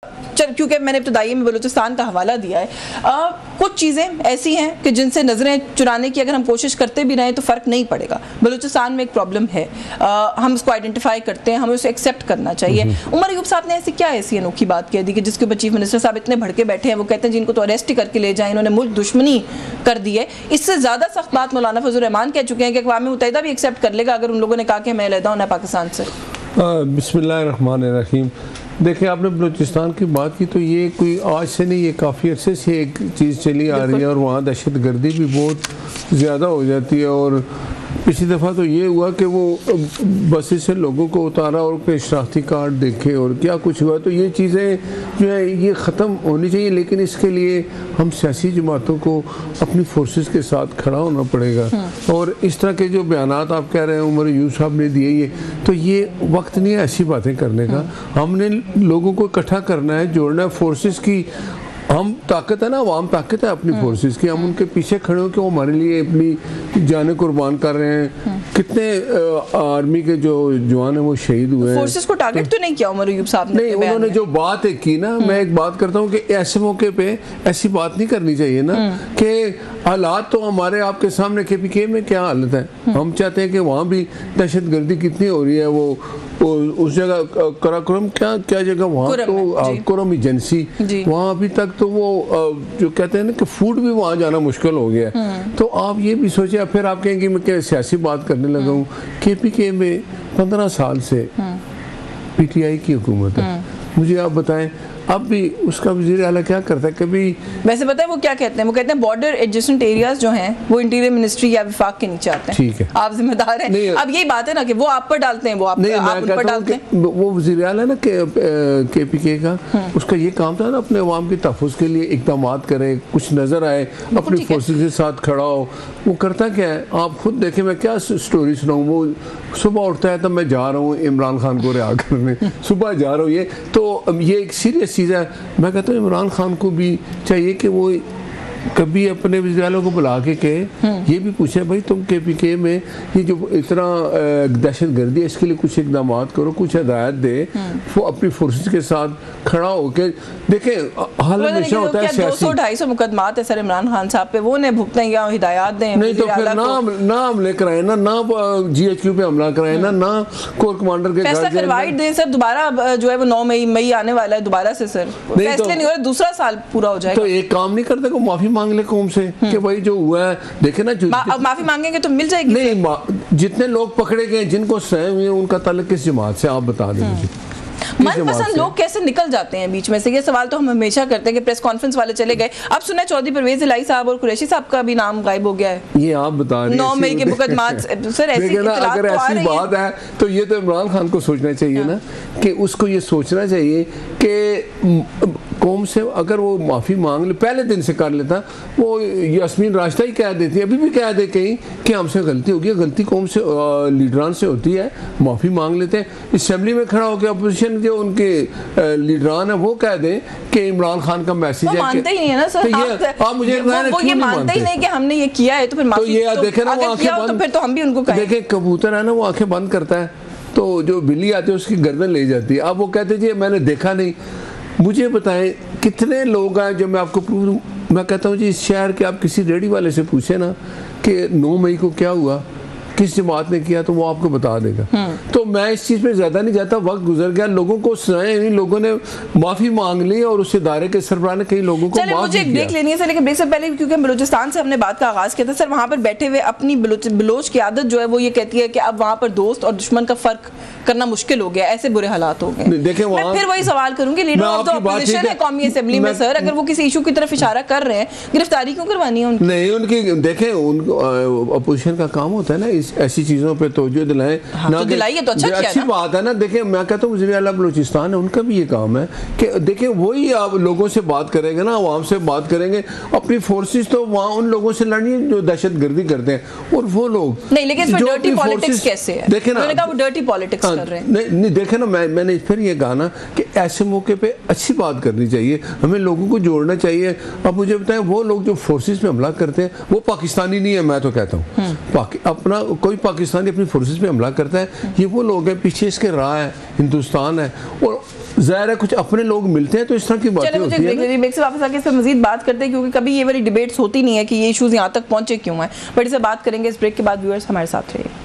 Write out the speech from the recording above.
क्योंकि मैंने इब्तदाई में बलूचिस्तान का हवाला दिया है, कुछ चीज़ें ऐसी हैं कि जिनसे नज़रें चुराने की अगर हम कोशिश करते भी रहें तो फ़र्क नहीं पड़ेगा। बलूचिस्तान में एक प्रॉब्लम है, हम उसको आइडेंटिफाई करते हैं, हमें उसे एक्सेप्ट करना चाहिए। उमर अयूब साहब ने ऐसी अनोखी बात कह दी कि जिसके ऊपर चीफ मिनिस्टर साहब इतने भड़के बैठे हैं, वो कहते हैं जिनको तो अरेस्ट ही करके ले जाएं, इन्होंने मुल्क दुश्मनी कर दी है। इससे ज़्यादा सख्त बात मौलाना फजल रहमान कह चुके हैं कि अक़वाम मुत्तहिदा भी एक्सेप्ट कर लेगा अगर उन लोगों ने कहा कि हमें अलहदा होना है पाकिस्तान से। बिस्मिल्लाहिर्रहमानिर्रहीम। देखिए, आपने बलूचिस्तान की बात की तो ये कोई आज से नहीं, ये काफ़ी अरसे से एक चीज़ चली आ रही है और वहाँ दहशत गर्दी भी बहुत ज़्यादा हो जाती है। और पिछली दफ़ा तो ये हुआ कि वो बसें से लोगों को उतारा और कोई शनाख्ती कार्ड देखे और क्या कुछ हुआ। तो ये चीज़ें जो है ये ख़त्म होनी चाहिए, लेकिन इसके लिए हम सियासी जमातों को अपनी फोर्सेस के साथ खड़ा होना पड़ेगा। और इस तरह के जो बयानात आप कह रहे हैं उमर अयूब साहब ने दिए, ये वक्त नहीं है ऐसी बातें करने का। हमने लोगों को इकट्ठा करना है, जोड़ना है। फोर्सेस की हम ताकत है ना, अवाम ताकत है अपनी फोर्सेस की, हम उनके पीछे खड़े हो कि वो हमारे लिए अपनी जानें कुर्बान कर रहे हैं। कितने आर्मी के जो जवान हैं वो शहीद हुए हैं। फोर्सेस को टारगेट तो नहीं किया उमर अयूब साहब ने? नहीं, उन्होंने जो बात है की ना, मैं एक बात करता हूँ कि ऐसे मौके पे ऐसी बात नहीं करनी चाहिए ना कि हालात तो हमारे आपके सामने, KPK में क्या हालत है। हम चाहते हैं कि वहाँ भी दहशत गर्दी कितनी हो रही है, वो उस जगह कराकोरम क्या जगह वहाँ तो कोरम एजेंसी, वहाँ अभी तक तो वो जो कहते हैं ना कि फूड भी वहाँ जाना मुश्किल हो गया है। तो आप ये भी सोचिए, फिर आप कहेंगे मैं क्या सियासी बात करने लगा हूँ। KPK में 15 साल से PTI की हुकूमत है। मुझे आप बताएं अब भी उसका वज़ीर आला क्या करता है? कभी वैसे पता है वो क्या कहते हैं? वो कहते हैं बॉर्डर एडजेसेंट एरियाज जो हैं वो इंटीरियर मिनिस्ट्री या विफाक के नीचे आते हैं। ठीक है, आप जिम्मेदार हैं। अब यही बात है ना कि वो आप पर डालते हैं, वो आप उन पर डालते हैं। वो वज़ीर आला ना KPK का, उसका ये काम था ना अपने अवाम के तहफ़्फ़ुज़ के लिए इक़दाम करे, कुछ नज़र आए, अपनी फोर्सेस के साथ खड़ा हो। वो करता क्या है आप खुद देखें। मैं क्या स्टोरी सुनाऊँ? वो सुबह उठता है तब मैं जा रहा हूँ इमरान खान को रिहा करने, सुबह जा रहा हूँ। ये तो ये एक सीरियस चीज़ है। मैं कहता हूँ इमरान खान को भी चाहिए कि वो कभी अपने वज़ीर को बुला के कहे, ये भी पूछे भाई तुम KPK में ये जो इतना दहशत गर्दी है इसके लिए कुछ इक़दाम करो, कुछ हिदायत दे, वो अपनी फोर्सेस के साथ खड़ा होकर देखें। हाल हमेशा होता है 200-250 मुकदमात है सर इमरान खान साहब पे, वो ने भुगते या हिदायत दें। नहीं तो फिर ना हमले कराए ना GHQ पे हमला कराए ना कोर कमांडर के फैसला करवाई दें सर। दोबारा जो है वो 9 मई आने वाला है दोबारा से सर, फैसले नहीं हो रहे, दूसरा साल पूरा हो जाएगा। तो एक काम नहीं करते को माफी मांग ले कौम से कि भाई जो हुआ है देखे ना। अब माफी मांगेंगे तो मिल जाएगी? नहीं, जितने लोग पकड़े गए जिनको सह हुए उनका ताल्लुक किस जमात से आप बता दें मुझे। मनपसंद लोग कैसे निकल जाते हैं बीच में से? ये सवाल तो हम हमेशा करते हैं कि प्रेस कॉन्फ्रेंस वाले चले गए, अब सुना चौधरी परवेज इलाही साहब और कुरैशी साहब का भी नाम गायब हो गया है। ये आप बता रहे हैं 9 मई के मुकदमात सर, ऐसी अगर ऐसी बात है तो ये तो इमरान खान को सोचना चाहिए ना कि उसको ये सोचना चाहिए कि कौम से अगर वो माफ़ी मांग ले, पहले दिन से कर लेता। वो यास्मीन रास्ता ही कह देती है, अभी भी कह दे कहीं कि हमसे गलती होगी। गलती कौम से लीडरान से होती है, माफ़ी मांग लेते हैं। असेंबली में खड़ा होकर अपोजिशन जो उनके लीडरान है वो कह दें कि इमरान खान का मैसेज है। मानते ही नहीं है ना सर, आप मुझे वो ये मानते ही नहीं कि हमने ये किया है, तो फिर तो ये देखे ना वो आंखें बंद, फिर तो हम भी उनको देखें कबूतर है ना वो आंखें बंद करता है तो जो बिल्ली आती है उसकी गर्दन ले जाती है। अब वो कहते जी मैंने देखा नहीं। मुझे बताएं कितने लोग हैं जो मैं आपको प्रूफ, मैं कहता हूँ जी इस शहर के आप किसी रेडी वाले से पूछे ना कि 9 मई को क्या हुआ, किस जमात ने किया, तो वो आपको बता देगा। तो मैं इस चीज़ पे ज़्यादा नहीं जाता, वक्त गुजर गया, लोगों को सुनाए नहीं, लोगों ने माफ़ी मांग ली और उस इदारे के सरबराह ने कई लोगों को माफ मुझे एक ब्रेक लेनी है सर, लेकिन ब्रेक से पहले क्योंकि बलूचिस्तान से हमने बात का आगाज़ किया था सर, वहाँ पर बैठे हुए अपनी बलोच की आदत जो है वो ये कहती है कि अब वहाँ पर दोस्त और दुश्मन का फ़र्क करना मुश्किल हो गया, ऐसे बुरे हालात हो गए। देखिए मैं फिर वही सवाल करूंगी, लीडर ऑफ द ऑपोजिशन है कौमी असेंबली में सर, अगर वो किसी इशू की तरफ इशारा कर रहे हैं, गिरफ्तारी क्यों करवानी है उनकी? नहीं, उनकी देखें अपोजिशन का काम होता है ना ऐसी चीज़ों पे तवज्जो दिलाएं। तो दिलाइए तो अच्छा अच्छी बात है ना। देखिए मैं कहता हूँ वज़ीर आला बलूचिस्तान है, उनका भी ये काम है कि देखिए वही आप लोगों से बात करेंगे ना, अवाम से बात करेंगे, अपनी फोर्सेस तो वहाँ उन लोगों से लड़नी है जो दहशत गर्दी करते हैं। और वो लोग नहीं, लेकिन इसमें डर्टी पॉलिटिक्स कैसे है? देखे ना, वो डर्टी पॉलिटिक्स कर रहे हैं। नहीं देखे ना, मैंने फिर ये कहा ना कि ऐसे मौके पे अच्छी बात करनी चाहिए, हमें लोगों को जोड़ना चाहिए। अब मुझे बताएं वो लोग जो फोर्सेस पे हमला करते हैं वो पाकिस्तानी नहीं है, मैं तो कहता हूँ अपना कोई पाकिस्तानी अपनी फोर्सेस पे हमला करता है, ये वो लोग हैं, पीछे इसके राह है, हिंदुस्तान है। और ज़ाहिर है कुछ अपने लोग मिलते हैं तो इस तरह की बातें होती हैं। ब्रेक से वापस आके इस पर मजीद बात करते हैं, क्योंकि कभी ये वाली डिबेट्स होती नहीं है कि ये इश्यूज यहाँ तक पहुंचे क्यों हैं, बट इसे बात करेंगे इस ब्रेक के बाद। व्यूअर्स हमारे साथ रहिए।